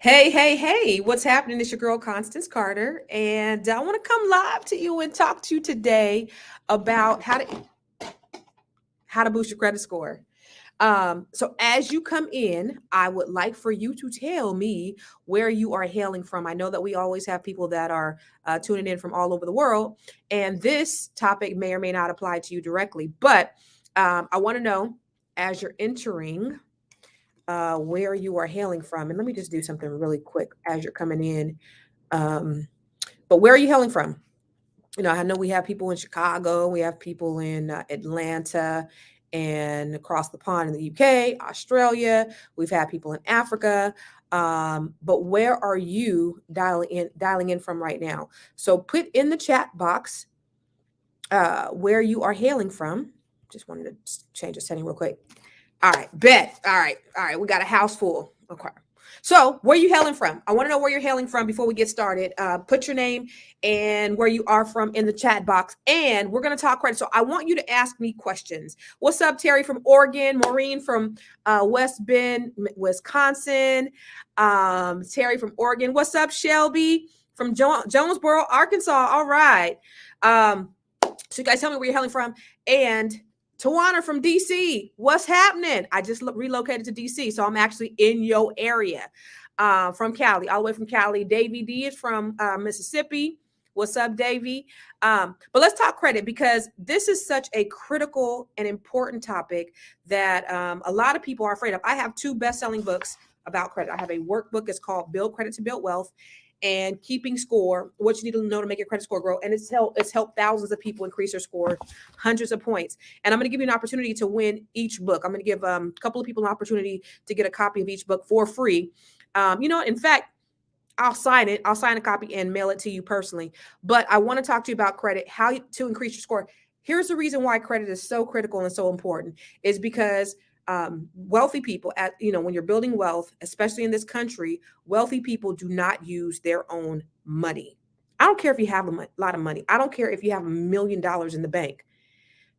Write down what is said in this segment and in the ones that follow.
Hey, what's happening? It's your girl, Constance Carter, and I want to come live to you and talk to you today about how to boost your credit score. So as you come in, I would like for you to tell me where you are hailing from. I know that we always have people that are tuning in from all over the world, and this topic may or may not apply to you directly, but I want to know as you're entering where you are hailing from. And let me just do something really quick as you're coming in. Um, but where are you hailing from? I know we have people in Chicago, we have people in Atlanta and across the pond in the UK, Australia. We've had people in Africa. But where are you dialing in from right now? So put in the chat box where you are hailing from. Just wanted to change the setting real quick. All right, bet. All right. We got a house full. Okay. So, where you hailing from? I want to know where you're hailing from before we get started. Put your name and where you are from in the chat box, and we're going to talk credit. So, I want you to ask me questions. What's up, Terry from Oregon? Maureen from West Bend, Wisconsin. Terry from Oregon. What's up, Shelby from Jonesboro, Arkansas? All right. So, you guys tell me where you're hailing from, and Tawana from DC, what's happening? I just relocated to DC, so I'm actually in your area from Cali, all the way from Cali. Davey D is from Mississippi. What's up, Davey? But let's talk credit because this is such a critical and important topic that a lot of people are afraid of. I have two best-selling books about credit. I have a workbook. It's called Build Credit to Build Wealth, and Keeping Score, what you need to know to make your credit score grow. And it's helped thousands of people increase their score, hundreds of points. And I'm going to give you an opportunity to win each book. I'm going to give a couple of people an opportunity to get a copy of each book for free. In fact, I'll sign it. I'll sign a copy and mail it to you personally. But I want to talk to you about credit, how to increase your score. Here's the reason why credit is so critical and so important is because wealthy people when you're building wealth, especially in this country, wealthy people do not use their own money. I don't care if you have a lot of money. I don't care if you have $1 million in the bank.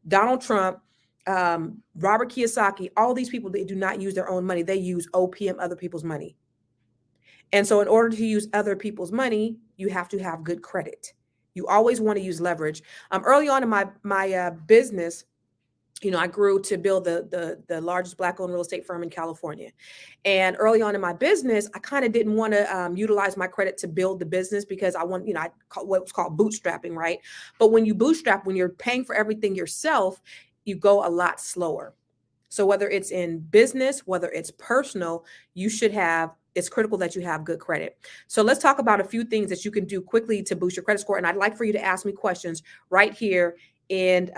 Donald Trump, Robert Kiyosaki, all these people, they do not use their own money. They use OPM, other people's money. And so in order to use other people's money, you have to have good credit. You always want to use leverage. Early on in my business, I grew to build the largest Black-owned real estate firm in California. And early on in my business, I kind of didn't want to utilize my credit to build the business because I want, I call what was called bootstrapping, right? But when you bootstrap, when you're paying for everything yourself, you go a lot slower. So whether it's in business, whether it's personal, it's critical that you have good credit. So let's talk about a few things that you can do quickly to boost your credit score. And I'd like for you to ask me questions right here in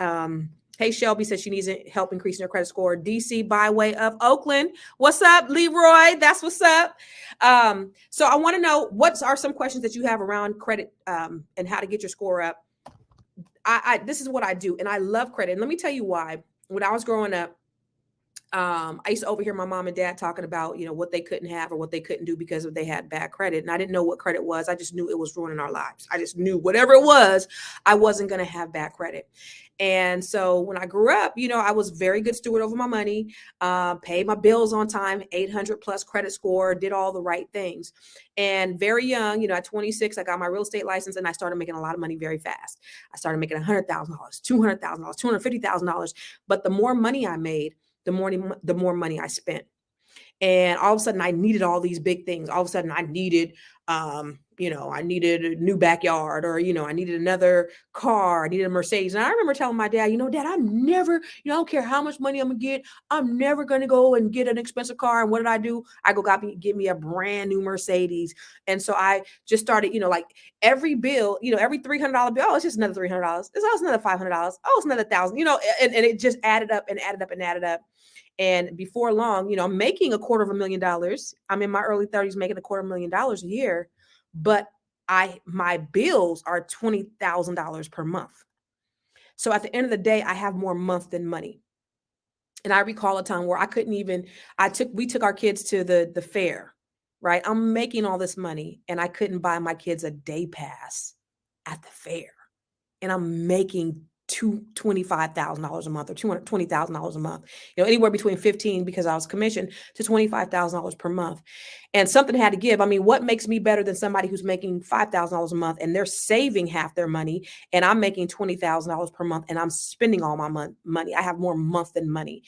Hey, Shelby says she needs help increasing her credit score. DC by way of Oakland. What's up, Leroy? That's what's up. So I want to know what are some questions that you have around credit and how to get your score up. This is what I do, and I love credit. And let me tell you why. When I was growing up, I used to overhear my mom and dad talking about, what they couldn't have or what they couldn't do because they had bad credit. And I didn't know what credit was. I just knew it was ruining our lives. I just knew whatever it was, I wasn't going to have bad credit. And so when I grew up, I was very good steward over my money, paid my bills on time, 800 plus credit score, did all the right things. And very young, at 26, I got my real estate license and I started making a lot of money very fast. I started making $100,000, $200,000, $250,000. But the more money I made, the more money I spent. And all of a sudden I needed all these big things. All of a sudden I needed, I needed a new backyard, or, I needed another car. I needed a Mercedes. And I remember telling my dad, Dad, I'm never, I don't care how much money I'm gonna get. I'm never going to go and get an expensive car. And what did I do? I get me a brand new Mercedes. And so I just started, like every bill, every $300 bill, oh, it's just another $300. It's another $500. Oh, it's another $1,000, and it just added up and added up and added up. And before long, I'm making $250,000. I'm in my early 30s making $250,000 a year, but my bills are $20,000 per month. So at the end of the day, I have more month than money. And I recall a time where we took our kids to the fair, right? I'm making all this money and I couldn't buy my kids a day pass at the fair. And I'm making to $25,000 a month or $220,000 a month, anywhere between 15 because I was commissioned to $25,000 per month. And something had to give. I mean, what makes me better than somebody who's making $5,000 a month and they're saving half their money and I'm making $20,000 per month and I'm spending all my money. I have more month than money.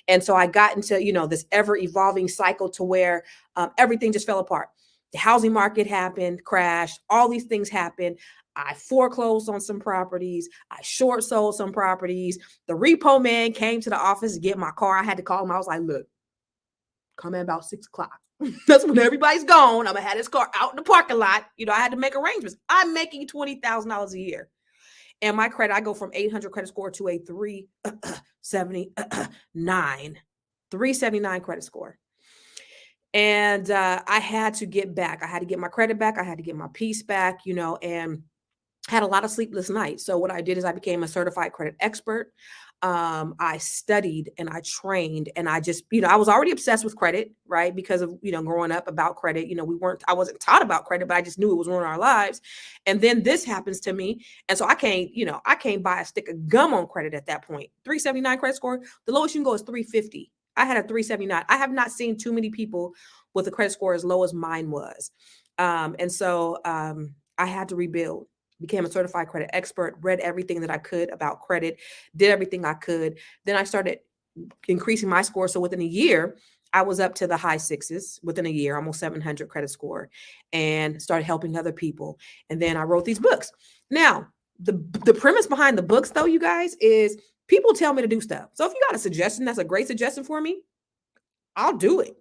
And so I got into, this ever evolving cycle to where everything just fell apart. The housing market happened, crashed, all these things happened. I foreclosed on some properties. I short sold some properties. The repo man came to the office to get my car. I had to call him. I was like, look, come in about 6 o'clock. That's when everybody's gone. I'm going to have this car out in the parking lot. I had to make arrangements. I'm making $20,000 a year. And my credit, I go from 800 credit score to a 379 credit score. And I had to get back. I had to get my credit back. I had to get my peace back, and had a lot of sleepless nights. So what I did is I became a certified credit expert. I studied and I trained and I just, I was already obsessed with credit, right? Because of, growing up about credit, I wasn't taught about credit, but I just knew it was ruining our lives. And then this happens to me. And so I can't buy a stick of gum on credit at that point. 379 credit score, the lowest you can go is 350. I had a 379. I have not seen too many people with a credit score as low as mine was. And so I had to rebuild. Became a certified credit expert, read everything that I could about credit, did everything I could. Then I started increasing my score. So within a year, I was up to the high sixes within a year, almost 700 credit score, and started helping other people. And then I wrote these books. Now, the premise behind the books, though, you guys, is people tell me to do stuff. So if you got a suggestion, that's a great suggestion for me, I'll do it.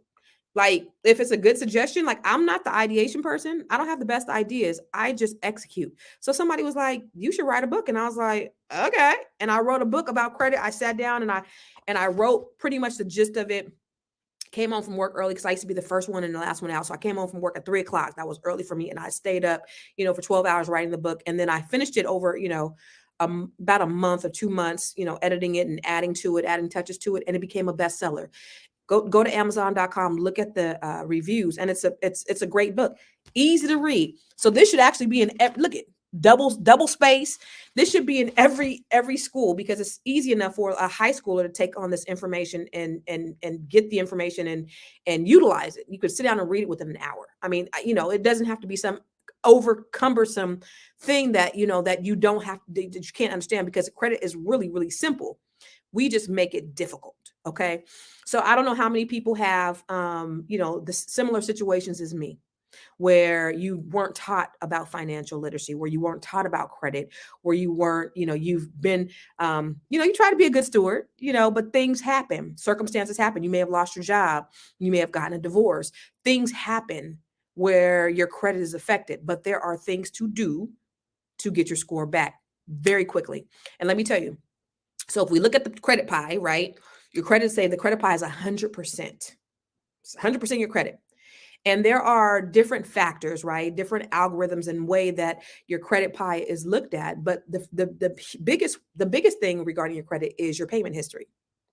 Like, if it's a good suggestion, like, I'm not the ideation person. I don't have the best ideas. I just execute. So somebody was like, you should write a book. And I was like, okay. And I wrote a book about credit. I sat down and I wrote pretty much the gist of it. Came home from work early because I used to be the first one and the last one out. So I came home from work at 3 o'clock. That was early for me. And I stayed up, for 12 hours writing the book. And then I finished it over, about a month or 2 months, editing it and adding to it, adding touches to it. And it became a bestseller. Go to Amazon.com, look at the reviews, and it's a great book, easy to read. So this should actually be look at double space. This should be in every school because it's easy enough for a high schooler to take on this information and get the information and utilize it. You could sit down and read it within an hour. I mean, it doesn't have to be some over cumbersome thing that that you don't have that you can't understand, because credit is really, really simple. We just make it difficult. Okay. So I don't know how many people have, the similar situations as me, where you weren't taught about financial literacy, where you weren't taught about credit, where you weren't, you've been, you try to be a good steward, but things happen, circumstances happen. You may have lost your job. You may have gotten a divorce. Things happen where your credit is affected, but there are things to do to get your score back very quickly. And let me tell you, so if we look at the credit pie, right? Your credit, say the credit pie is 100%. It's 100% your credit. And there are different factors, right? Different algorithms and way that your credit pie is looked at. But the biggest thing regarding your credit is your payment history.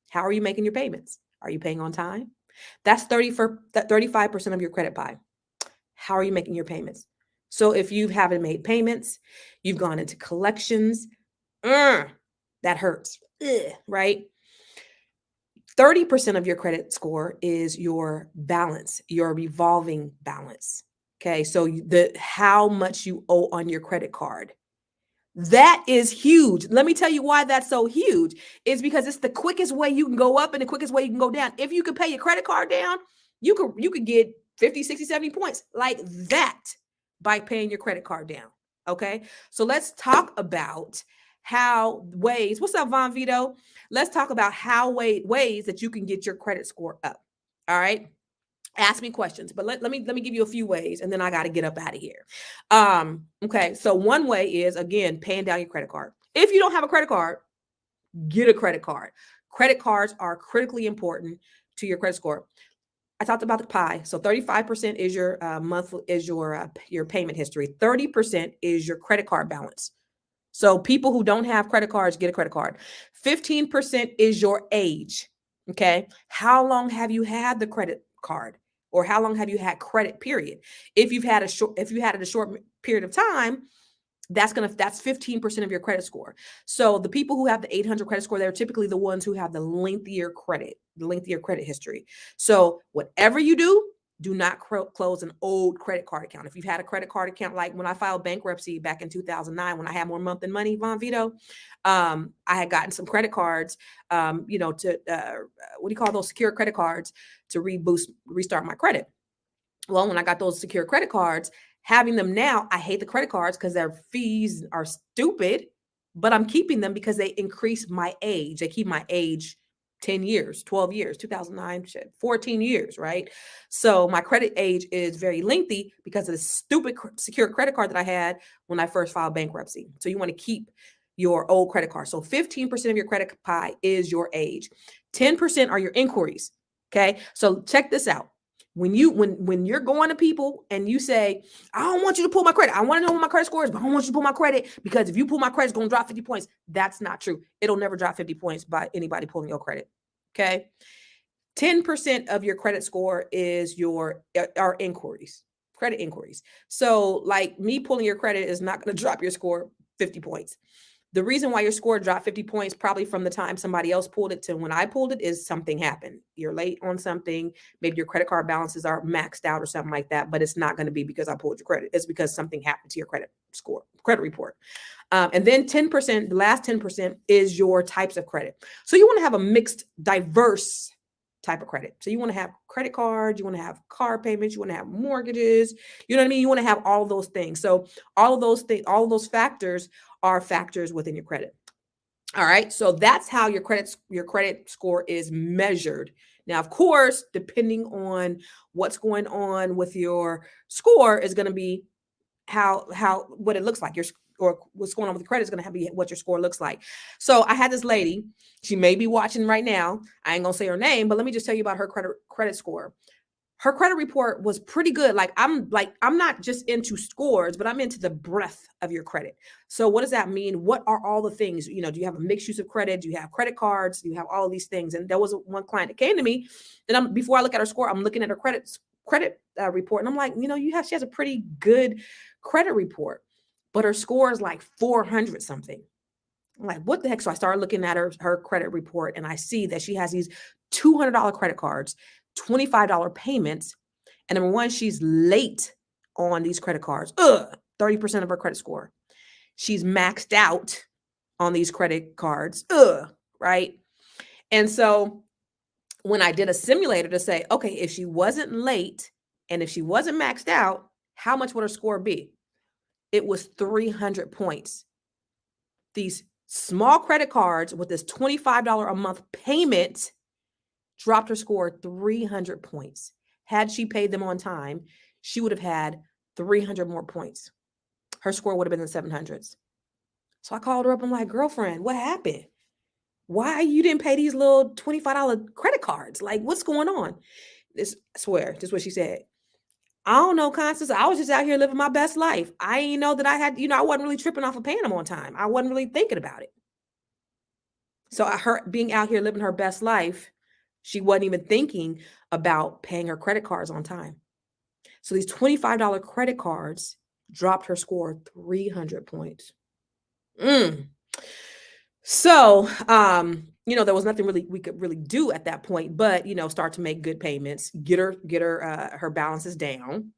How are you making your payments? Are you paying on time? That's 35% of your credit pie. How are you making your payments? So if you haven't made payments, you've gone into collections, that hurts, right? 30% of your credit score is your balance, your revolving balance. Okay. So how much you owe on your credit card. That is huge. Let me tell you why that's so huge. It's because it's the quickest way you can go up and the quickest way you can go down. If you could pay your credit card down, you could get 50, 60, 70 points like that by paying your credit card down. Okay. So let's talk about what's up, Von Vito? Let's talk about ways that you can get your credit score up. All right. Ask me questions, but let me give you a few ways and then I got to get up out of here. Okay. So one way is, again, paying down your credit card. If you don't have a credit card, get a credit card. Credit cards are critically important to your credit score. I talked about the pie. So 35% is your your payment history. 30% is your credit card balance. So people who don't have credit cards, get a credit card. 15% is your age. Okay. How long have you had the credit card, or how long have you had credit, period? If you had it a short period of time, that's 15% of your credit score. So the people who have the 800 credit score, they're typically the ones who have the lengthier credit history. So whatever you do not close an old credit card account. If you've had a credit card account, like when I filed bankruptcy back in 2009, when I had more month than money, Von Vito, I had gotten some credit cards, to what do you call those, secure credit cards, to restart my credit. Well, when I got those secure credit cards, having them now, I hate the credit cards because their fees are stupid, but I'm keeping them because they increase my age. They keep my age 10 years, 12 years, 2009, 14 years, right? So my credit age is very lengthy because of the stupid secure credit card that I had when I first filed bankruptcy. So you want to keep your old credit card. So 15% of your credit pie is your age. 10% are your inquiries. Okay. So check this out. When you're going to people and you say, I don't want you to pull my credit. I want to know what my credit score is, but I don't want you to pull my credit because if you pull my credit, it's going to drop 50 points. That's not true. It'll never drop 50 points by anybody pulling your credit. Okay. 10% of your credit score is our inquiries, credit inquiries. So like me pulling your credit is not going to drop your score 50 points. The reason why your score dropped 50 points, probably from the time somebody else pulled it to when I pulled it, is something happened. You're late on something. Maybe your credit card balances are maxed out or something like that, but it's not going to be because I pulled your credit. It's because something happened to your credit score, credit report. And then 10%, the last 10% is your types of credit. So you want to have a mixed, diverse type of credit. So you want to have credit cards, you want to have car payments, you want to have mortgages, you know what I mean? You want to have all those things. So all of those things, all of those factors are factors within your credit. All right. So that's how your credit score is measured. Now, of course, depending on what's going on with your score is going to be what it looks like. Or what's going on with the credit is going to be what your score looks like. So I had this lady, she may be watching right now. I ain't going to say her name, but let me just tell you about her credit score. Her credit report was pretty good. I'm not just into scores, but I'm into the breadth of your credit. So what does that mean? What are all the things? Do you have a mixed use of credit? Do you have credit cards? Do you have all of these things? And there was one client that came to me, and before I look at her score, I'm looking at her credit report, and I'm like, she has a pretty good credit report, but her score is like 400 something. I'm like, what the heck? So I started looking at her credit report, and I see that she has these $200 credit cards, $25 payments. And number one, she's late on these credit cards. 30% of her credit score. She's maxed out on these credit cards. Right? And so when I did a simulator to say, okay, if she wasn't late and if she wasn't maxed out, how much would her score be? It was 300 points. These small credit cards with this $25 a month payment dropped her score 300 points. Had she paid them on time, she would have had 300 more points. Her score would have been in the 700s. So I called her up. I'm like, girlfriend, what happened? Why you didn't pay these little $25 credit cards? Like, what's going on? I swear, this is what she said. I don't know, Constance. I was just out here living my best life. I didn't know that I had, I wasn't really tripping off of paying them on time. I wasn't really thinking about it. So her being out here living her best life, she wasn't even thinking about paying her credit cards on time. So these $25 credit cards dropped her score 300 points. So, there was nothing really we could really do at that point, but, start to make good payments, get her balances down,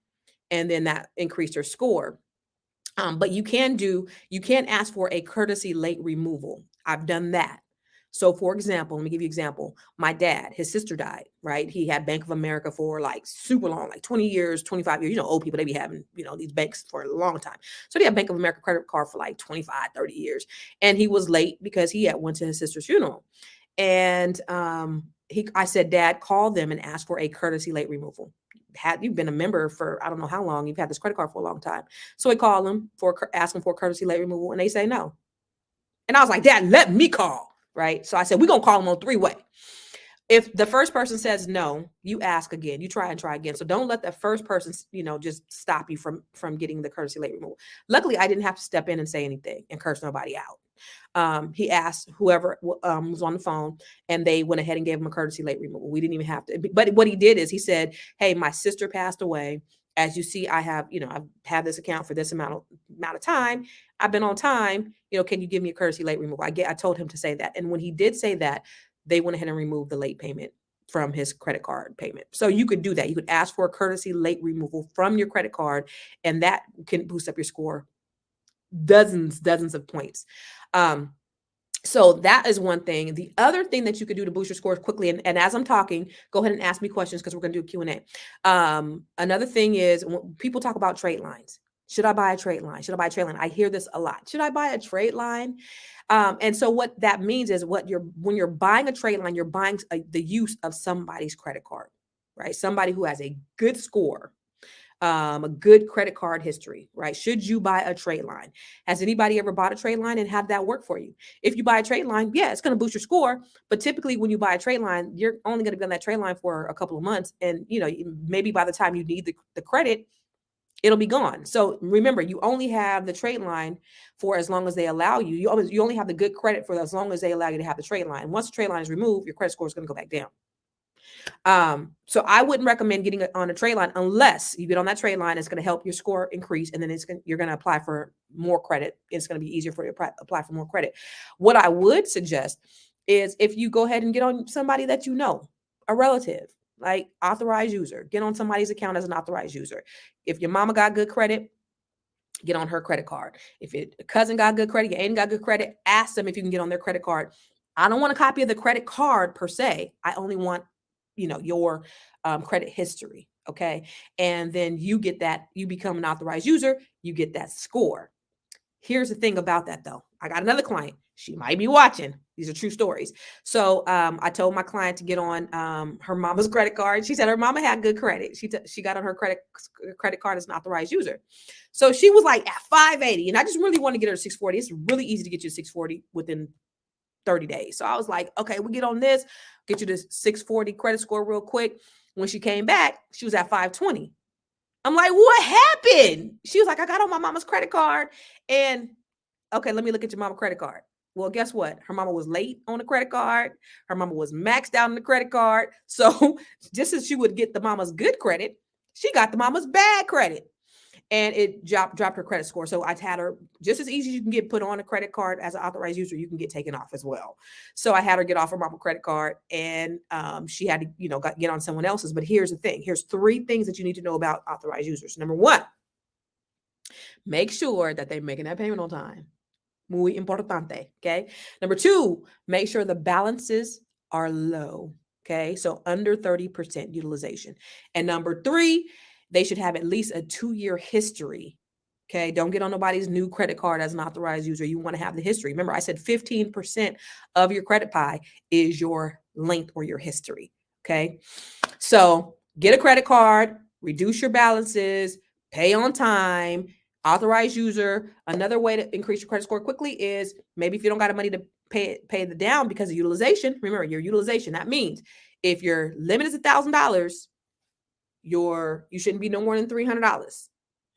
and then that increased her score. But you can ask for a courtesy late removal. I've done that. So for example, let me give you an example. My dad, his sister died, right? He had Bank of America for like super long, like 20 years, 25 years. Old people, they be having, these banks for a long time. So they had Bank of America credit card for like 25, 30 years. And he was late because he had went to his sister's funeral. And I said, Dad, call them and ask for a courtesy late removal. You've been a member for, I don't know how long, you've had this credit card for a long time. So we call them ask them for a courtesy late removal, and they say no. And I was like, Dad, let me call. Right. So I said, we're going to call them on 3-way. If the first person says no, you ask again, you try and try again. So don't let the first person, just stop you from getting the courtesy late removal. Luckily, I didn't have to step in and say anything and curse nobody out. He asked whoever was on the phone, and they went ahead and gave him a courtesy late removal. We didn't even have to. But what he did is he said, hey, my sister passed away. As you see, I've had this account for this amount of time. I've been on time. Can you give me a courtesy late removal? I told him to say that. And when he did say that, they went ahead and removed the late payment from his credit card payment. So you could do that. You could ask for a courtesy late removal from your credit card, and that can boost up your score dozens of points. So that is one thing. The other thing that you could do to boost your scores quickly, and as I'm talking, go ahead and ask me questions because we're going to do a Q&A. Another thing is when people talk about trade lines. Should I buy a trade line? Should I buy a trade line? I hear this a lot. Should I buy a trade line? And so what that means is when you're buying a trade line, you're buying the use of somebody's credit card, right? Somebody who has a good score. A good credit card history, right? Should you buy a trade line? Has anybody ever bought a trade line and have that work for you? If you buy a trade line, yeah, it's going to boost your score. But typically when you buy a trade line, you're only going to be on that trade line for a couple of months. And, maybe by the time you need the credit, it'll be gone. So remember, you only have the trade line for as long as they allow you. You only have the good credit for as long as they allow you to have the trade line. Once the trade line is removed, your credit score is going to go back down. So I wouldn't recommend getting on a trade line unless you get on that trade line. It's going to help your score increase, and then you're going to apply for more credit. It's going to be easier for you to apply for more credit. What I would suggest is if you go ahead and get on somebody that a relative, like authorized user, get on somebody's account as an authorized user. If your mama got good credit, get on her credit card. If your cousin got good credit, your aunt got good credit, ask them if you can get on their credit card. I don't want a copy of the credit card per se. I only want your credit history. Okay. And then you get that, you become an authorized user, you get that score. Here's the thing about that though. I got another client. She might be watching. These are true stories. So I told my client to get on her mama's credit card. She said her mama had good credit. She got on her credit card as an authorized user. So she was like at 580, and I just really want to get her to 640. It's really easy to get you to 640 within 30 days. So I was like, okay, we get on this, get you to 640 credit score real quick. When she came back, she was at 520. I'm like, what happened? She was like, I got on my mama's credit card, and okay, let me look at your mama's credit card. Well, guess what? Her mama was late on the credit card. Her mama was maxed out on the credit card. So just as she would get the mama's good credit, she got the mama's bad credit. And it dropped her credit score. So I had her, just as easy as you can get put on a credit card as an authorized user, you can get taken off as well. So I had her get off her mama credit card, and she had to, get on someone else's. But here's the thing. Here's 3 things that you need to know about authorized users. Number 1, make sure that they're making that payment on time. Muy importante. Okay. Number 2, make sure the balances are low. Okay. So under 30% utilization. And number 3, they should have at least a 2-year history. Okay. Don't get on nobody's new credit card as an authorized user. You want to have the history. Remember, I said 15% of your credit pie is your length or your history. Okay. So get a credit card, reduce your balances, pay on time, authorized user. Another way to increase your credit score quickly is maybe if you don't got the money to pay the down because of utilization. Remember, your utilization. That means if your limit is $1,000, you shouldn't be no more than $300.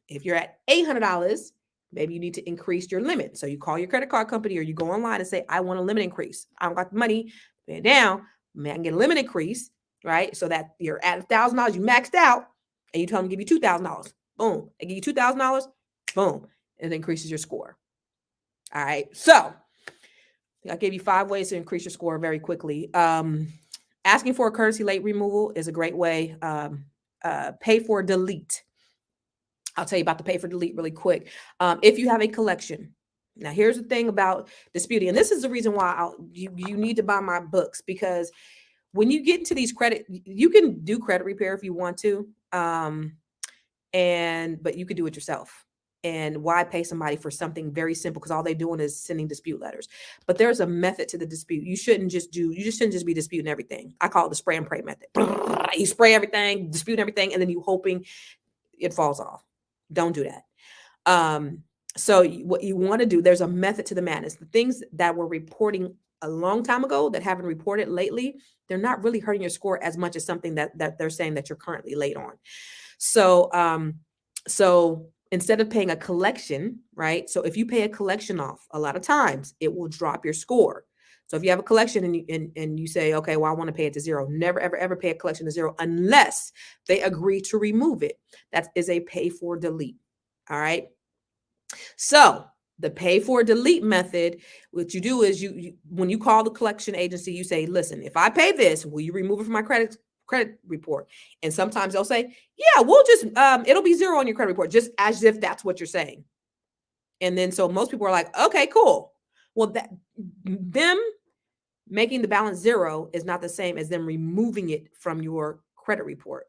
If you're at $800, maybe you need to increase your limit. So you call your credit card company or you go online and say, I want a limit increase. I don't got the money to pay it down. I can get a limit increase, right? So that you're at $1,000, you maxed out, and you tell them to give you $2,000. Boom. They give you $2,000. Boom. And it increases your score. All right. So I gave you 5 ways to increase your score very quickly. Asking for a courtesy late removal is a great way. Pay for delete. I'll tell you about the pay for delete really quick. If you have a collection. Now, here's the thing about disputing, and this is the reason why you need to buy my books, because when you get into these credit, you can do credit repair if you want to, but you could do it yourself. And why pay somebody for something very simple? Because all they're doing is sending dispute letters. But there's a method to the dispute. You shouldn't just be disputing everything. I call it the spray and pray method. You spray everything, dispute everything, and then you hoping it falls off. Don't do that. So what you want to do, there's a method to the madness. The things that were reporting a long time ago that haven't reported lately, they're not really hurting your score as much as something that they're saying that you're currently late on. So instead of paying a collection, right? So if you pay a collection off, a lot of times it will drop your score. So if you have a collection and you say, okay, well, I want to pay it to zero, never, ever, ever pay a collection to zero unless they agree to remove it. That is a pay for delete. All right. So the pay for delete method, what you do is you when you call the collection agency, you say, listen, if I pay this, will you remove it from my credit report? And sometimes they'll say, yeah, we'll just it'll be zero on your credit report, just as if that's what you're saying. And then so most people are like, okay, cool. Well, that them making the balance zero is not the same as them removing it from your credit report.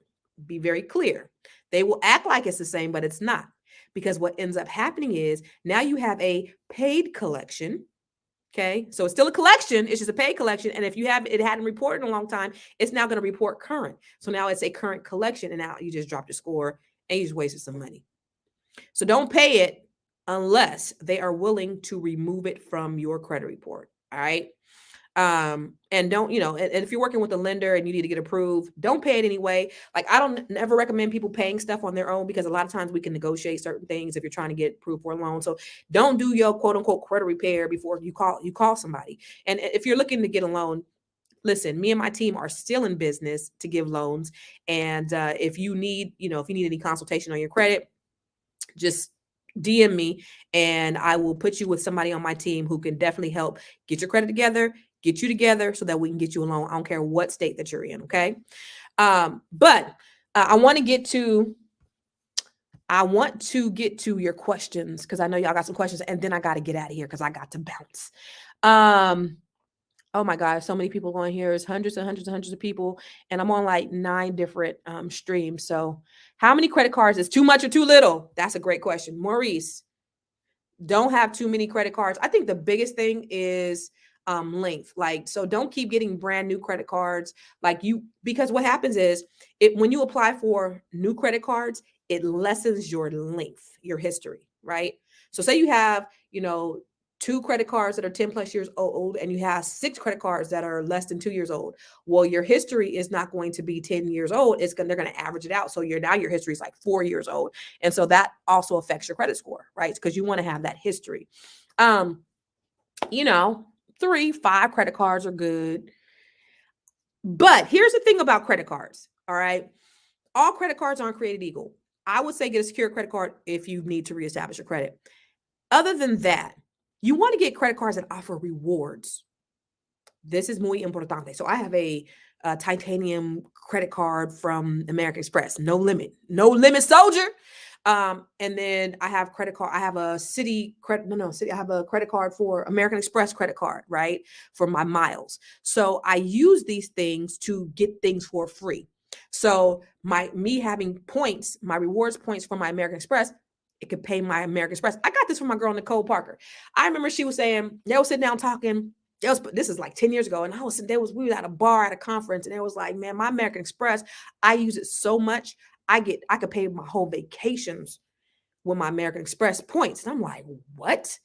Be very clear. They will act like it's the same, but it's not. Because what ends up happening is now you have a paid collection. Okay. So it's still a collection. It's just a paid collection. And if you have it hadn't reported in a long time, it's now going to report current. So now it's a current collection. And now you just dropped your score and you just wasted some money. So don't pay it unless they are willing to remove it from your credit report. All right. And don't, and if you're working with a lender and you need to get approved, don't pay it anyway. Like I don't never recommend people paying stuff on their own because a lot of times we can negotiate certain things if you're trying to get approved for a loan. So don't do your quote unquote credit repair before you call somebody. And if you're looking to get a loan, listen, me and my team are still in business to give loans. And if you need any consultation on your credit, just DM me and I will put you with somebody on my team who can definitely help get your credit together, get you together so that we can get you a loan. I don't care what state that you're in. Okay. But I want to get to your questions because I know y'all got some questions and then I got to get out of here because I got to bounce. Oh my God, so many people going here. It's hundreds and hundreds and hundreds of people. And I'm on like 9 different streams. So how many credit cards is too much or too little? That's a great question. Maurice, don't have too many credit cards. I think the biggest thing is length. Like, so don't keep getting brand new credit cards because what happens is when you apply for new credit cards, it lessens your length, your history, right? So say you have, 2 credit cards that are 10 plus years old and you have 6 credit cards that are less than 2 years old. Well, your history is not going to be 10 years old. They're going to average it out. So your history is like 4 years old. And so that also affects your credit score, right? Because you want to have that history. 3, 5 credit cards are good. But here's the thing about credit cards. All right. All credit cards aren't created equal. I would say get a secure credit card if you need to reestablish your credit. Other than that, you want to get credit cards that offer rewards. This is muy importante. So I have a titanium credit card from American Express, no limit soldier. And then I have I have a I have a credit card for American Express credit card, right? For my miles. So I use these things to get things for free. So me having points, my rewards points from my American Express, it could pay my American Express. I got this from my girl, Nicole Parker. I remember she was saying, they were sitting down talking. This is like 10 years ago. And we were at a bar at a conference and it was like, man, my American Express, I use it so much. I could pay my whole vacations with my American Express points. And I'm like, what?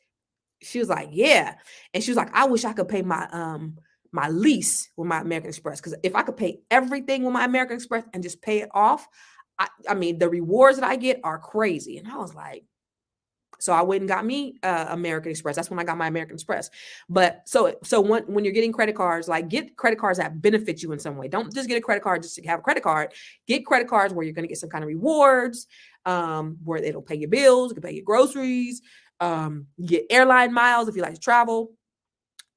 She was like, yeah. And she was like, I wish I could pay my lease with my American Express. Because if I could pay everything with my American Express and just pay it off, I mean, the rewards that I get are crazy. And I was like, so I went and got me American Express. That's when I got my American Express. But so when you're getting credit cards, like get credit cards that benefit you in some way. Don't just get a credit card just to have a credit card. Get credit cards where you're going to get some kind of rewards, where it'll pay your bills, it can pay your groceries, get airline miles if you like to travel,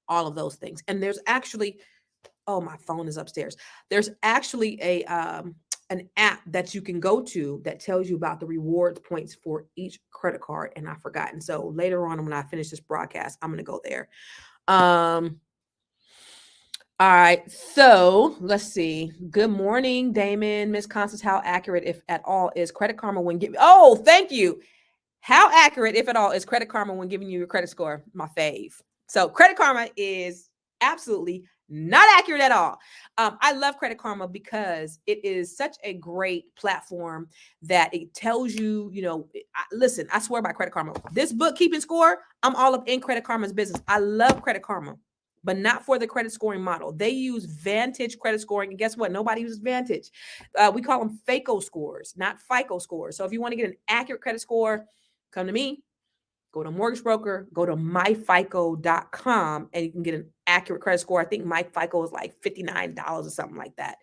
all of those things. And there's actually, oh, my phone is upstairs. There's actually an app that you can go to that tells you about the rewards points for each credit card. And I've forgotten. So later on, when I finish this broadcast, I'm going to go there. All right. So let's see. Good morning, Damon. Miss Constance, how accurate, if at all, is Credit Karma when giving? Oh, thank you. How accurate, if at all, is Credit Karma when giving you your credit score? My fave. So Credit Karma is absolutely not accurate at all. I love Credit Karma because it is such a great platform that it tells you, listen, I swear by Credit Karma. This bookkeeping score, I'm all up in Credit Karma's business. I love Credit Karma, but not for the credit scoring model. They use Vantage credit scoring. And guess what? Nobody uses Vantage. We call them FACO scores, not FICO scores. So if you want to get an accurate credit score, come to me. Go to mortgage broker, go to myfico.com, and you can get an accurate credit score. I think my FICO is like $59 or something like that.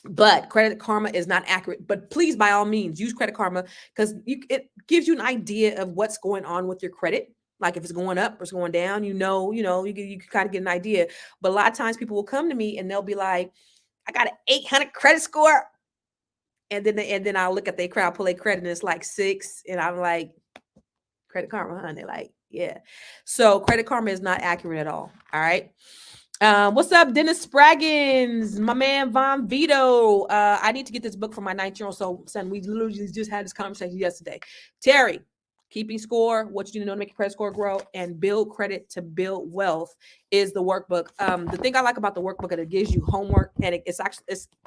But Credit Karma is not accurate. But please, by all means, use Credit Karma because it gives you an idea of what's going on with your credit. Like if it's going up or it's going down, you can kind of get an idea. But a lot of times people will come to me and they'll be like, I got an 800 credit score. And then I'll look at their crowd, pull their credit, and it's like 6. And I'm like, Credit Karma, huh? And they're like, yeah. So Credit Karma is not accurate at all. All right. What's up, Dennis Spraggins, my man Von Vito? I need to get this book for my 9-year-old son. We literally just had this conversation yesterday. Terry, keeping score, what you need to know to make your credit score grow, and build credit to build wealth is the workbook. The thing I like about the workbook is it gives you homework, and it's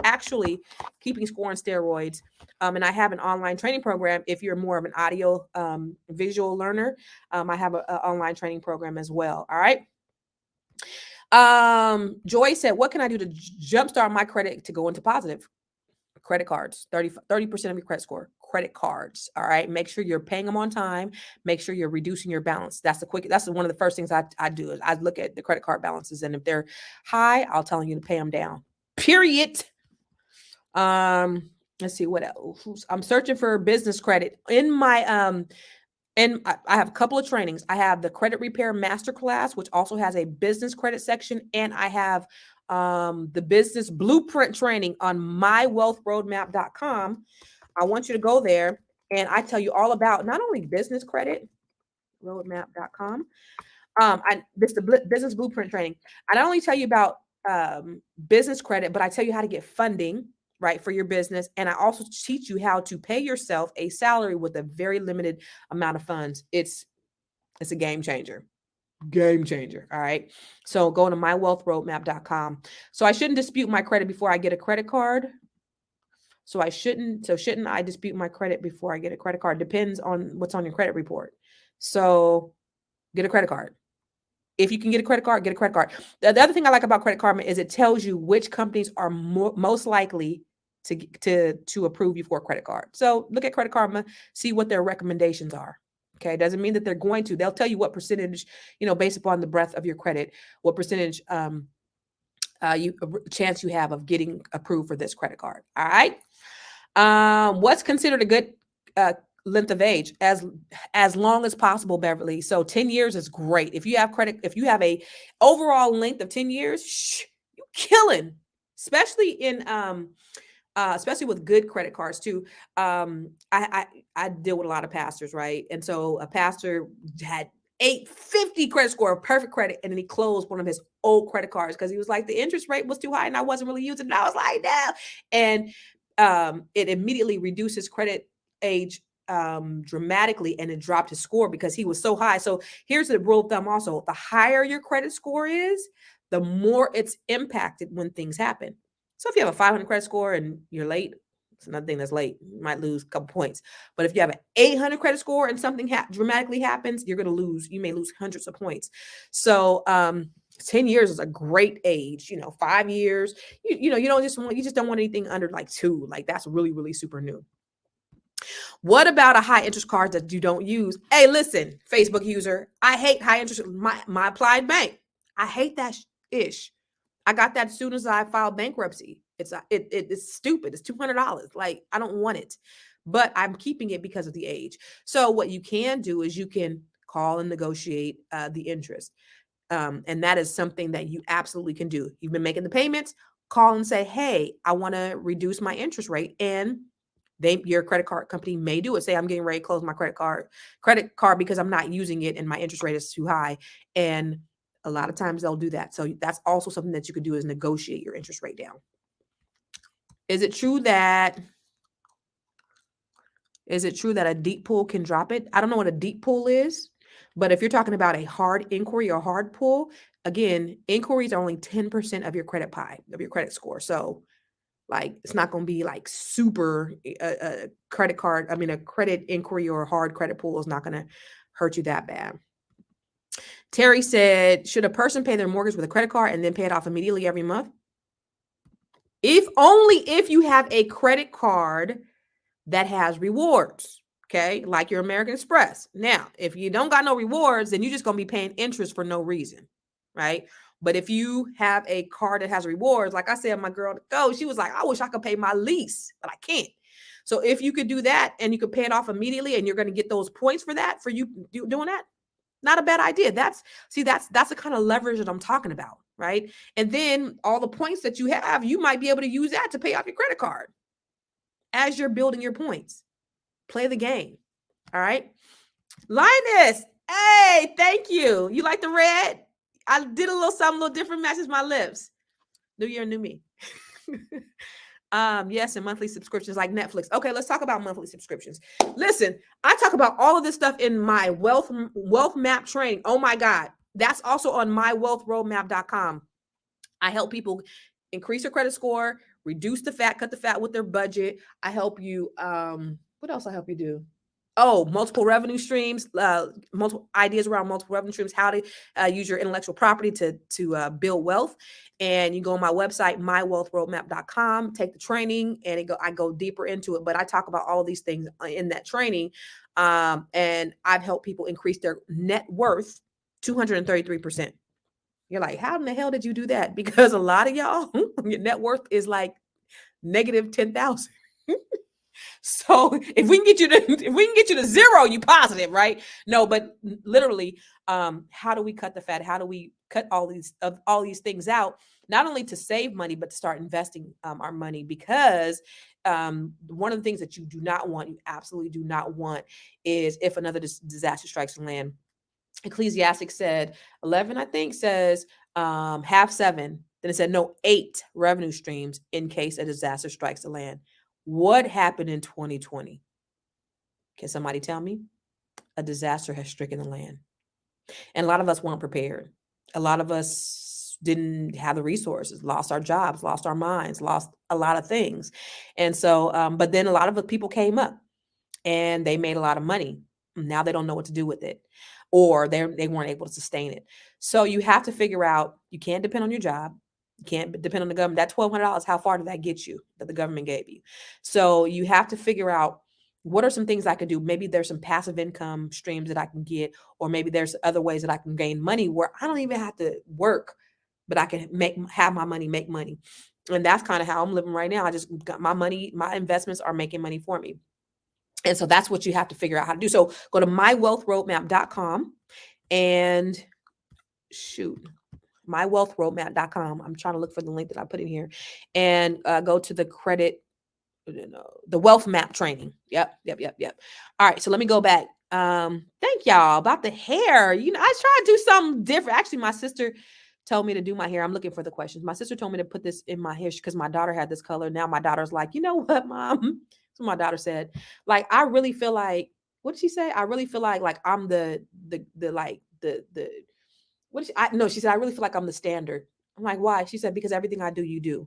actually keeping score on steroids. And I have an online training program. If you're more of an audio visual learner, I have an online training program as well. All right. Joy said, what can I do to jumpstart my credit to go into positive? Credit cards, 30% of your credit score, credit cards. All right. Make sure you're paying them on time. Make sure you're reducing your balance. That's one of the first things I do is I look at the credit card balances. And if they're high, I'll tell you to pay them down, period. Let's see what else. I'm searching for business credit in my, and I have a couple of trainings. I have the credit repair masterclass, which also has a business credit section. And I have the business blueprint training on mywealthroadmap.com. I want you to go there and I tell you all about not only business credit, roadmap.com. This the business blueprint training. I not only tell you about business credit, but I tell you how to get funding, right, for your business. And I also teach you how to pay yourself a salary with a very limited amount of funds. It's a game changer. Game changer. All right. So go to mywealthroadmap.com. So I shouldn't dispute my credit before I get a credit card. Shouldn't I dispute my credit before I get a credit card? Depends on what's on your credit report. So get a credit card. If you can get a credit card, get a credit card. The other thing I like about Credit Karma is it tells you which companies are most likely to approve you for a credit card. So look at Credit Karma, see what their recommendations are. Okay, doesn't mean that they're going to. They'll tell you what percentage, based upon the breadth of your credit, what percentage chance you have of getting approved for this credit card. All right. What's considered a good length of age? As long as possible, Beverly. So 10 years is great. If you have a overall length of 10 years, you're killing, especially especially with good credit cards too. I deal with a lot of pastors, right? And so a pastor had 850 credit score, perfect credit, and then he closed one of his old credit cards because he was like, the interest rate was too high and I wasn't really using it. And I was like, no. And it immediately reduced his credit age dramatically, and it dropped his score because he was so high. So here's the rule of thumb also: the higher your credit score is, the more it's impacted when things happen. So if you have a 500 credit score and you're late, it's another thing that's late. You might lose a couple points. But if you have an 800 credit score and something dramatically happens, you're going to lose. You may lose hundreds of points. So 10 years is a great age. 5 years. You just don't want anything under like 2. Like that's really, really super new. What about a high interest card that you don't use? Hey, listen, Facebook user, I hate high interest. My Applied Bank, I hate that ish. I got that as soon as I filed bankruptcy. It's stupid. It's $200. Like I don't want it, but I'm keeping it because of the age. So what you can do is you can call and negotiate the interest, and that is something that you absolutely can do. You've been making the payments. Call and say, hey, I want to reduce my interest rate, and your credit card company may do it. Say, I'm getting ready to close my credit card because I'm not using it and my interest rate is too high. And a lot of times they'll do that. So that's also something that you could do is negotiate your interest rate down. Is it true that a deep pull can drop it? I don't know what a deep pull is, but if you're talking about a hard inquiry or hard pull, again, inquiries are only 10% of your credit pie, of your credit score. So like, it's not going to be like super a credit inquiry or a hard credit pull is not going to hurt you that bad. Terry said, should a person pay their mortgage with a credit card and then pay it off immediately every month? Only if you have a credit card that has rewards, okay? Like your American Express. Now, if you don't got no rewards, then you're just going to be paying interest for no reason, right? But if you have a card that has rewards, like I said, my girl to go, she was like, I wish I could pay my lease, but I can't. So if you could do that and you could pay it off immediately and you're going to get those points for that, for you doing that, not a bad idea. That's the kind of leverage that I'm talking about, right? And then all the points that you have, you might be able to use that to pay off your credit card as you're building your points. Play the game. All right. Linus, hey, thank you. You like the red? I did a little something a little different, matches my lips. New year, new me. Yes, and monthly subscriptions like Netflix. Okay, let's talk about monthly subscriptions. Listen, I talk about all of this stuff in my wealth map training. Oh my God. That's also on mywealthroadmap.com. I help people increase their credit score, reduce the fat, cut the fat with their budget. I help you. What else I help you do? Oh, multiple revenue streams, multiple ideas around multiple revenue streams, how to use your intellectual property to build wealth. And you go on my website, mywealthroadmap.com, take the training, and I go deeper into it. But I talk about all of these things in that training. And I've helped people increase their net worth 233%. You're like, how in the hell did you do that? Because a lot of y'all, your net worth is like negative 10,000. So if we can get you to zero, you positive, right? No, but literally, how do we cut the fat? How do we cut all these things out? Not only to save money, but to start investing our money, because one of the things that you absolutely do not want, is if another disaster strikes the land. Ecclesiastic said 11, I think, says have 7. Then it said no, 8 revenue streams in case a disaster strikes the land. What happened in 2020? Can somebody tell me? A disaster has stricken the land. And a lot of us weren't prepared. A lot of us didn't have the resources, lost our jobs, lost our minds, lost a lot of things. And so, but then a lot of the people came up and they made a lot of money. Now they don't know what to do with it, or they weren't able to sustain it. So you have to figure out, you can't depend on your job. You can't depend on the government. That $1,200, how far did that get you that the government gave you? So you have to figure out, what are some things I can do? Maybe there's some passive income streams that I can get, or maybe there's other ways that I can gain money where I don't even have to work, but I can have my money make money. And that's kind of how I'm living right now. I just got my money, my investments are making money for me. And so that's what you have to figure out how to do. So go to mywealthroadmap.com and mywealthroadmap.com. I'm trying to look for the link that I put in here, and go to the wealth map training. Yep. All right. So let me go back. Thank y'all about the hair. I try to do something different. Actually, my sister told me to do my hair. I'm looking for the questions. My sister told me to put this in my hair because my daughter had this color. Now my daughter's like, you know what, Mom? So my daughter said, like, I really feel like, what did she say? I really feel like I'm the what did she said, I really feel like I'm the standard. I'm like, why? She said, because everything I do, you do.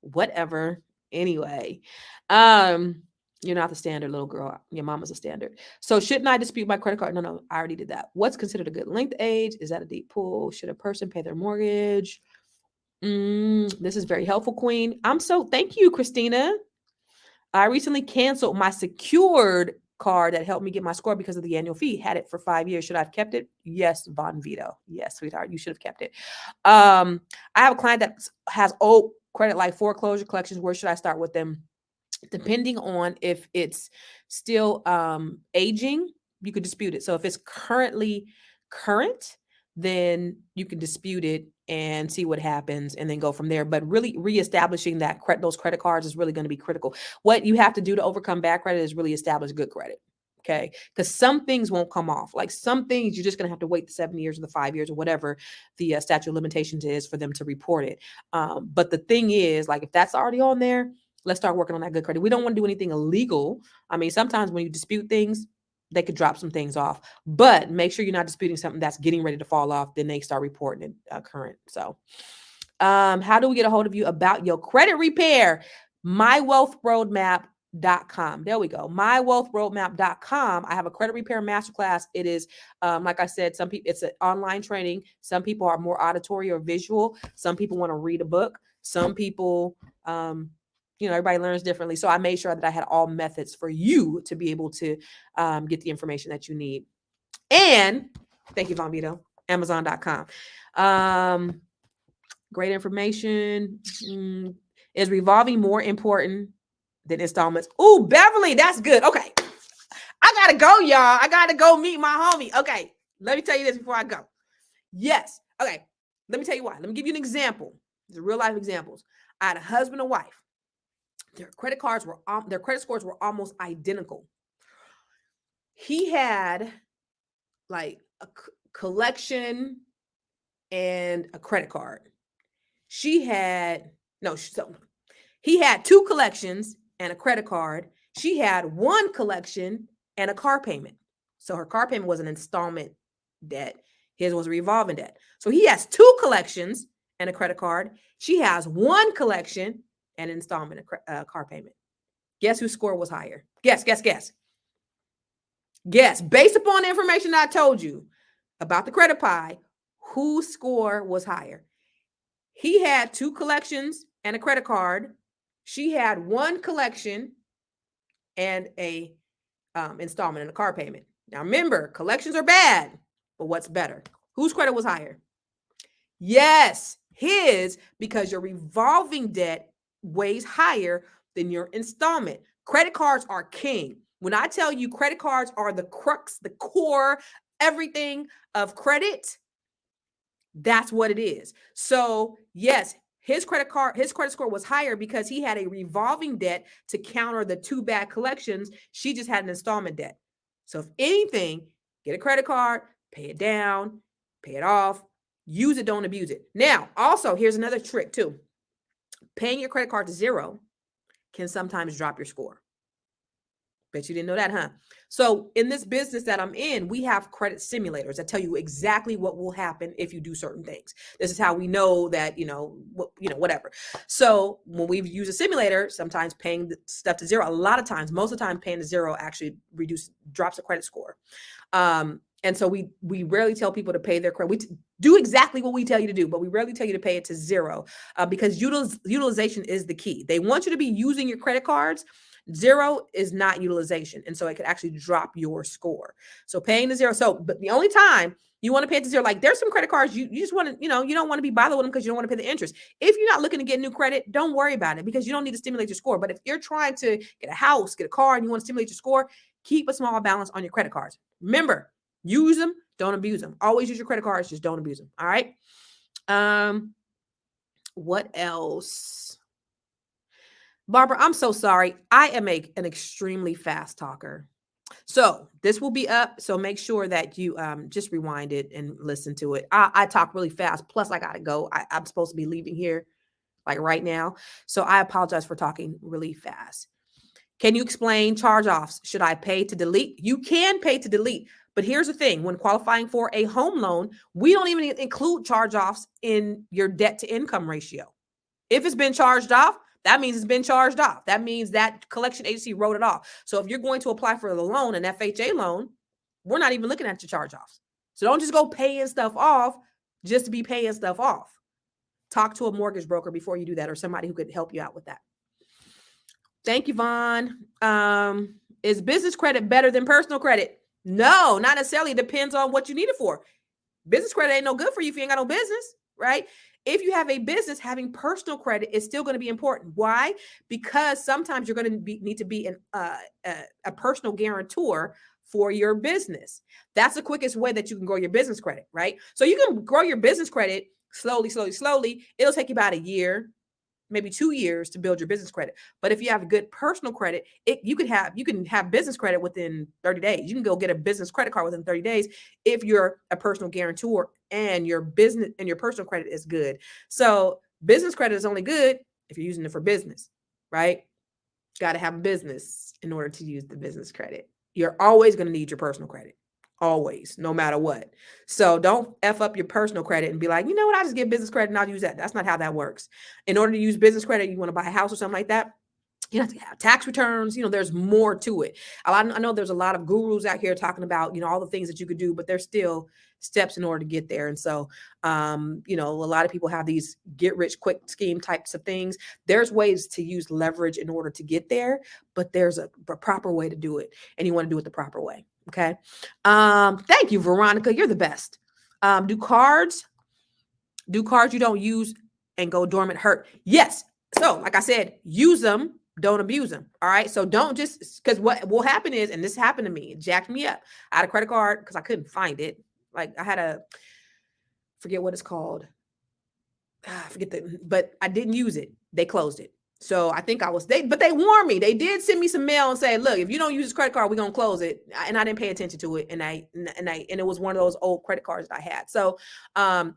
Whatever. Anyway, you're not the standard, little girl. Your mama's a standard. So shouldn't I dispute my credit card? No, I already did that. What's considered a good length age? Is that a deep pool? Should a person pay their mortgage? This is very helpful, Queen. Thank you, Christina. I recently canceled my secured card that helped me get my score because of the annual fee. Had it for 5 years. Should I have kept it? Yes, Von Vito. Yes, sweetheart, you should have kept it. I have a client that has old credit, like foreclosure collections. Where should I start with them? Depending on if it's still aging, you could dispute it. So if it's currently current, then you can dispute it and see what happens and then go from there. But really reestablishing those credit cards is really going to be critical. What you have to do to overcome bad credit is really establish good credit. Okay. Because some things won't come off. Like some things you're just going to have to wait the 7 years or the 5 years or whatever the statute of limitations is for them to report it. But the thing is, like, if that's already on there, let's start working on that good credit. We don't want to do anything illegal. I mean, sometimes when you dispute things, they could drop some things off, but make sure you're not disputing something that's getting ready to fall off. Then they start reporting it current. So how do we get a hold of you about your credit repair? mywealthroadmap.com. There we go. mywealthroadmap.com. I have a credit repair masterclass. It is, like I said, some people, it's an online training. Some people are more auditory or visual. Some people want to read a book. Some people, everybody learns differently. So I made sure that I had all methods for you to be able to get the information that you need. And thank you, Von Vito. Amazon.com. Great information. Is revolving more important than installments? Ooh, Beverly, that's good. Okay. I gotta go, y'all. I gotta go meet my homie. Okay. Let me tell you this before I go. Yes. Okay. Let me tell you why. Let me give you an example. These are real life examples. I had a husband and wife. Their credit scores were almost identical. He had like a collection and a credit card. She had he had 2 collections and a credit card. She had 1 collection and a car payment. So her car payment was an installment debt. His was a revolving debt. So he has 2 collections and a credit card. She has 1 collection and an installment, car payment. Guess whose score was higher? Guess. Guess. Based upon the information I told you about the credit pie, whose score was higher? He had 2 collections and a credit card. She had 1 collection and a installment and a car payment. Now remember, collections are bad, but what's better? Whose credit was higher? Yes, his, because your revolving debt weighs higher than your installment. Credit cards are king. When I tell you credit cards are the crux, the core, everything of credit, that's what it is. So yes, his credit score was higher because he had a revolving debt to counter the 2 bad collections. She just had an installment debt. So if anything, get a credit card, pay it down, pay it off, use it, don't abuse it. Now, also, here's another trick too. Paying your credit card to 0 can sometimes drop your score. Bet you didn't know that, huh? So in this business that I'm in, we have credit simulators that tell you exactly what will happen if you do certain things. This is how we know that, whatever. So when we use a simulator, sometimes paying the stuff to 0, a lot of times, most of the time paying to 0 actually drops the credit score. And so we rarely tell people to pay their credit. We do exactly what we tell you to do, but we rarely tell you to pay it to 0 because utilization is the key. They want you to be using your credit cards. 0 is not utilization. And so it could actually drop your score. So paying to 0. So, but the only time you want to pay it to 0, like there's some credit cards you just want to, you don't want to be bothered with them because you don't want to pay the interest. If you're not looking to get new credit, don't worry about it because you don't need to stimulate your score. But if you're trying to get a house, get a car, and you want to stimulate your score, keep a small balance on your credit cards. Remember, use them, don't abuse them. Always use your credit cards, just don't abuse them. All right. What else? Barbara, I'm so sorry. I am an extremely fast talker. So this will be up. So make sure that you just rewind it and listen to it. I talk really fast. Plus, I got to go. I'm supposed to be leaving here like right now. So I apologize for talking really fast. Can you explain charge-offs? Should I pay to delete? You can pay to delete. But here's the thing. When qualifying for a home loan, we don't even include charge-offs in your debt to income ratio. If it's been charged off, that means it's been charged off. That means that collection agency wrote it off. So if you're going to apply for the loan, an FHA loan, we're not even looking at your charge-offs. So don't just go paying stuff off just to be paying stuff off. Talk to a mortgage broker before you do that or somebody who could help you out with that. Thank you, Vaughn. Is business credit better than personal credit? No, not necessarily. It depends on what you need it for. Business credit ain't no good for you if you ain't got no business, right? If you have a business, having personal credit is still going to be important. Why? Because sometimes you're going to need to be a personal guarantor for your business. That's the quickest way that you can grow your business credit, right? So you can grow your business credit slowly. It'll take you about a year, maybe 2 years to build your business credit. But if you have good personal credit, you can have business credit within 30 days. You can go get a business credit card within 30 days if you're a personal guarantor and your business and your personal credit is good. So business credit is only good if you're using it for business, right? Got to have a business in order to use the business credit. You're always going to need your personal credit. Always, no matter what. So don't F up your personal credit and be like, you know what, I just get business credit and I'll use that. That's not how that works. In order to use business credit, you want to buy a house or something like that, you have to have tax returns. There's more to it. I know there's a lot of gurus out here talking about, all the things that you could do, but there's still steps in order to get there. And so, a lot of people have these get rich quick scheme types of things. There's ways to use leverage in order to get there, but there's a proper way to do it. And you want to do it the proper way. Okay. Thank you, Veronica. You're the best. Do cards you don't use and go dormant hurt? Yes. So, like I said, use them, don't abuse them. All right. So don't just, because what will happen is, and this happened to me, it jacked me up. I had a credit card because I couldn't find it. Like I had a, forget what it's called. I forget but I didn't use it. They closed it. So I think but they warned me. They did send me some mail and say, look, if you don't use this credit card, we're going to close it. And I didn't pay attention to it. And it was one of those old credit cards that I had. So,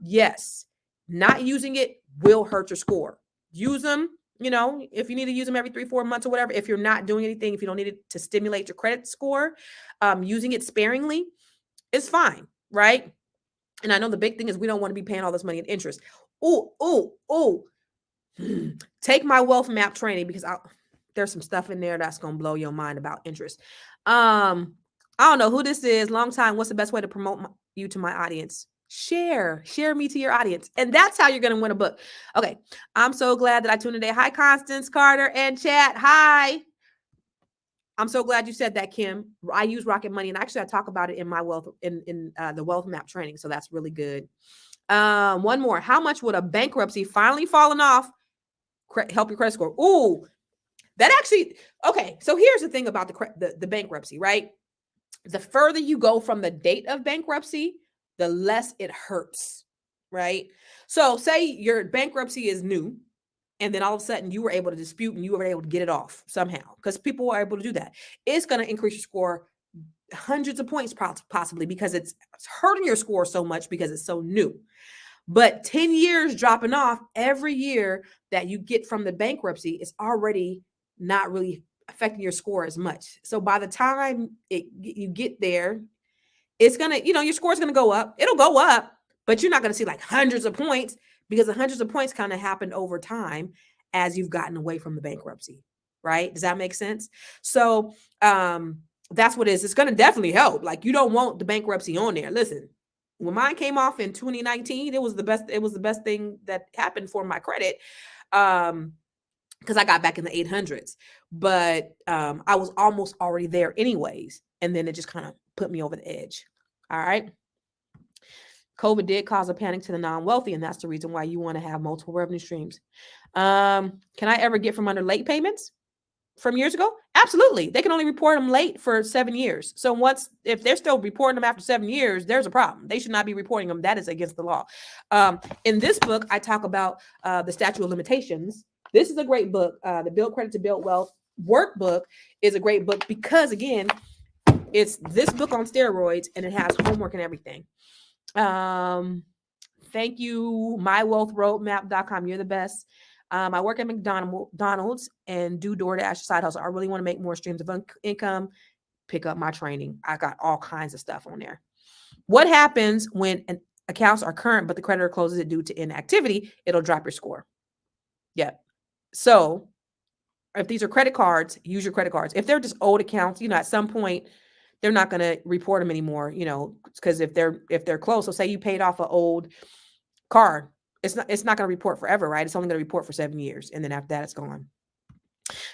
yes, not using it will hurt your score. Use them, if you need to use them every 3-4 months or whatever. If you're not doing anything, if you don't need it to stimulate your credit score, using it sparingly is fine. Right. And I know the big thing is we don't want to be paying all this money in interest. Oh, take my wealth map training, because there's some stuff in there that's going to blow your mind about interest. I don't know who this is. Long time. What's the best way to promote you to my audience? Share me to your audience. And that's how you're going to win a book. Okay. I'm so glad that I tuned in today. Hi, Constance Carter and chat. Hi. I'm so glad you said that, Kim. I use Rocket Money, and actually I talk about it in my wealth in the wealth map training. So that's really good. One more. How much would a bankruptcy finally falling off help your credit score? Ooh, that actually, okay. So here's the thing about the bankruptcy, right? The further you go from the date of bankruptcy, the less it hurts, right? So say your bankruptcy is new, and then all of a sudden you were able to dispute and you were able to get it off somehow, because people were able to do that. It's going to increase your score hundreds of points possibly, because it's hurting your score so much because it's so new. But 10 years dropping off every year that you get from the bankruptcy is already not really affecting your score as much. So by the time you get there, it's going to, your score is going to go up. It'll go up, but you're not going to see like hundreds of points, because the hundreds of points kind of happened over time as you've gotten away from the bankruptcy, right? Does that make sense? So that's what it is. It's going to definitely help. Like, you don't want the bankruptcy on there. Listen, when mine came off in 2019, it was the best thing that happened for my credit. Because I got back in the 800s, but I was almost already there anyways. And then it just kind of put me over the edge. All right. COVID did cause a panic to the non-wealthy, and that's the reason why you want to have multiple revenue streams. Can I ever get from under late payments from years ago? Absolutely. They can only report them late for 7 years. So if they're still reporting them after 7 years, there's a problem. They should not be reporting them. That is against the law. In this book, I talk about the statute of limitations. This is a great book. The Build Credit to Build Wealth workbook is a great book because, again, it's this book on steroids, and it has homework and everything. Thank you, mywealthroadmap.com. You're the best. I work at McDonald's and do DoorDash side hustle. I really want to make more streams of income, pick up my training. I got all kinds of stuff on there. What happens when accounts are current, but the creditor closes it due to inactivity? It'll drop your score. Yeah. So if these are credit cards, use your credit cards. If they're just old accounts, at some point, they're not going to report them anymore, because if they're closed. So say you paid off an old card, it's not going to report forever, right? It's only going to report for 7 years. And then after that, it's gone.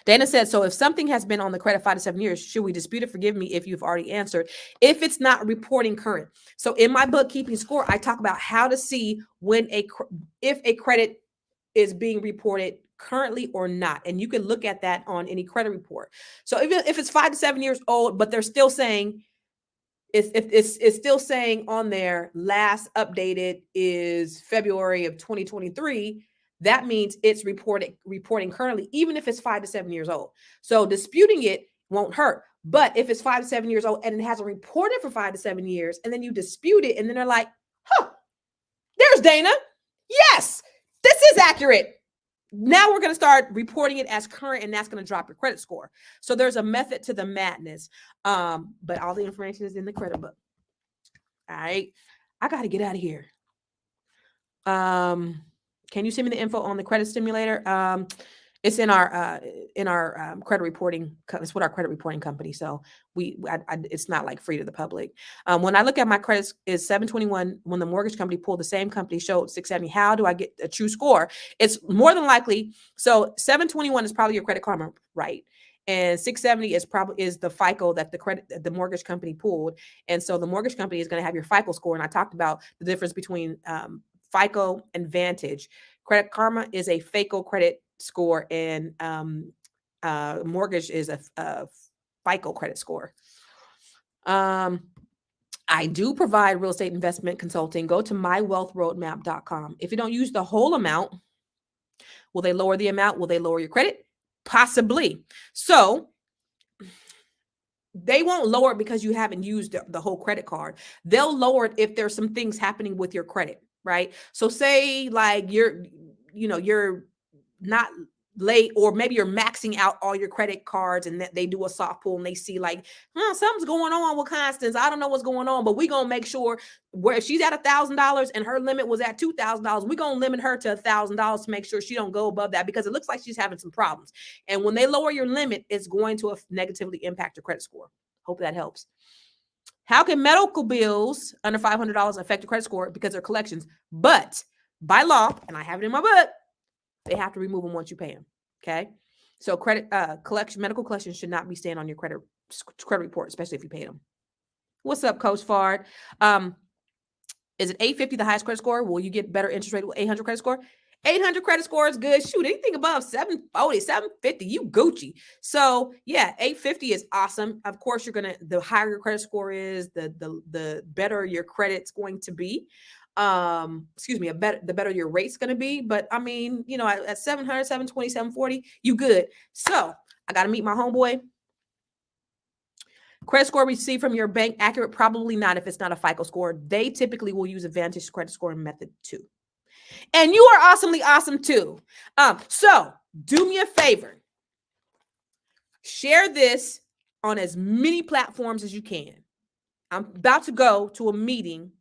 Dana said, so if something has been on the credit 5 to 7 years, should we dispute it? Forgive me if you've already answered. If it's not reporting current. So in my book, Keeping Score, I talk about how to see if a credit is being reported currently or not. And you can look at that on any credit report. So if it's 5 to 7 years old, but they're still saying, it's still saying on there, last updated is February of 2023, that means it's reporting currently, even if it's 5 to 7 years old. So disputing it won't hurt. But if it's 5 to 7 years old and it hasn't reported for 5 to 7 years, and then you dispute it, and then they're like, there's Dana. Yes, this is accurate. Now we're going to start reporting it as current, and that's going to drop your credit score. So there's a method to the madness. But all the information is in the credit book. All right. I got to get out of here. Can you send me the info on the credit stimulator? It's in our credit reporting. It's with our credit reporting company. So it's not like free to the public. When I look at my credits is 721. When the mortgage company pulled, the same company showed 670. How do I get a true score? It's more than likely. So 721 is probably your Credit Karma, right? And 670 is the FICO that the mortgage company pulled. And so the mortgage company is going to have your FICO score. And I talked about the difference between FICO and Vantage. Credit Karma is a FICO credit score, and mortgage is a FICO credit score. I do provide real estate investment consulting. Go to mywealthroadmap.com. If you don't use the whole amount, will they lower the amount? Will they lower your credit? Possibly. So they won't lower it because you haven't used the whole credit card. They'll lower it if there's some things happening with your credit, right? So say like you're not late, or maybe you're maxing out all your credit cards, and that they do a soft pull and they see like, something's going on with Constance. I don't know what's going on, but we're going to make sure where she's at $1,000 and her limit was at $2,000, we're going to limit her to $1,000 to make sure she don't go above that, because it looks like she's having some problems. And when they lower your limit, it's going to negatively impact your credit score. Hope that helps. How can medical bills under $500 affect your credit score? Because they're collections, but by law, and I have it in my book, they have to remove them once you pay them. Okay. So medical collections should not be staying on your credit report, especially if you paid them. What's up, Coach Fard? Is it 850 the highest credit score? Will you get better interest rate with 800 credit score? 800 credit score is good. Shoot, anything above 740, 750, you Gucci. So yeah, 850 is awesome. Of course, the higher your credit score is, the better your credit's going to be. The better your rate's going to be. But I mean, at 700, 720, 740, you good. So I got to meet my homeboy. Credit score received from your bank accurate? Probably not if it's not a FICO score. They typically will use a Vantage credit scoring method too. And you are awesomely awesome too. So do me a favor. Share this on as many platforms as you can. I'm about to go to a meeting,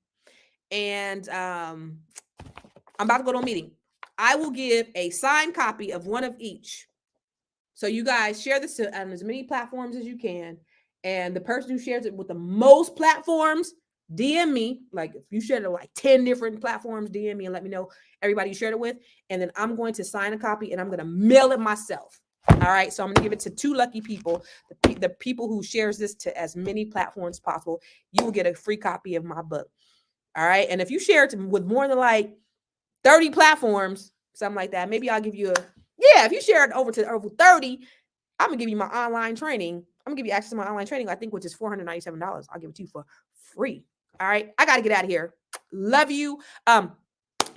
and I'm about to go to a meeting. I will give a signed copy of one of each. So you guys share this on as many platforms as you can. And the person who shares it with the most platforms, DM me. Like if you shared it like 10 different platforms, DM me and let me know everybody you shared it with. And then I'm going to sign a copy and I'm going to mail it myself. All right. So I'm going to give it to 2 lucky people, the people who shares this to as many platforms as possible. You will get a free copy of my book. All right. And if you share it with more than like 30 platforms, something like that, maybe I'll give you if you share it over 30, I'm going to give you my online training. I'm going to give you access to my online training, I think, which is $497. I'll give it to you for free. All right. I got to get out of here. Love you.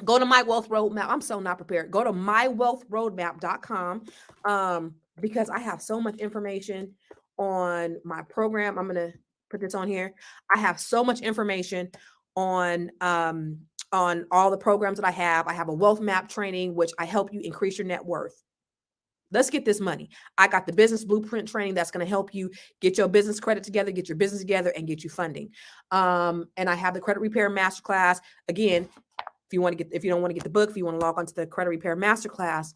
Go to My Wealth Roadmap. I'm so not prepared. Go to mywealthroadmap.com because I have so much information on my program. I'm going to put this on here. I have so much information on all the programs that I have. I have a wealth map training, which I help you increase your net worth. Let's get this money. I got the business blueprint training that's going to help you get your business credit together, get your business together, and get you funding. And I have the credit repair masterclass. Again, if you don't want to get the book, if you want to log onto the credit repair masterclass,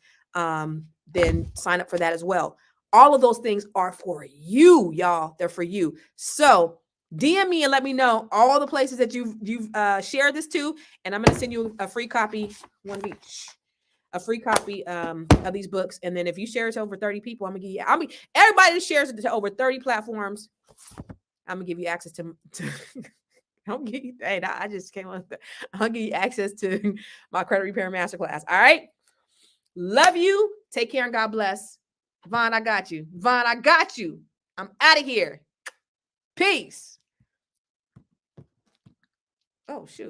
then sign up for that as well. All of those things are for you, y'all. They're for you. So DM me and let me know all the places that you've shared this to, and I'm going to send you a free copy, one of each. A free copy of these books. And then if you share it to over 30 people, I'm gonna give you, everybody that shares it to over 30 platforms, I'm gonna give you access to I'll give you, I just came on. I'll give you access to my credit repair masterclass. All right. Love you. Take care and God bless. Vaughn, I got you. Vaughn, I got you. I'm out of here. Peace. Oh, shoot.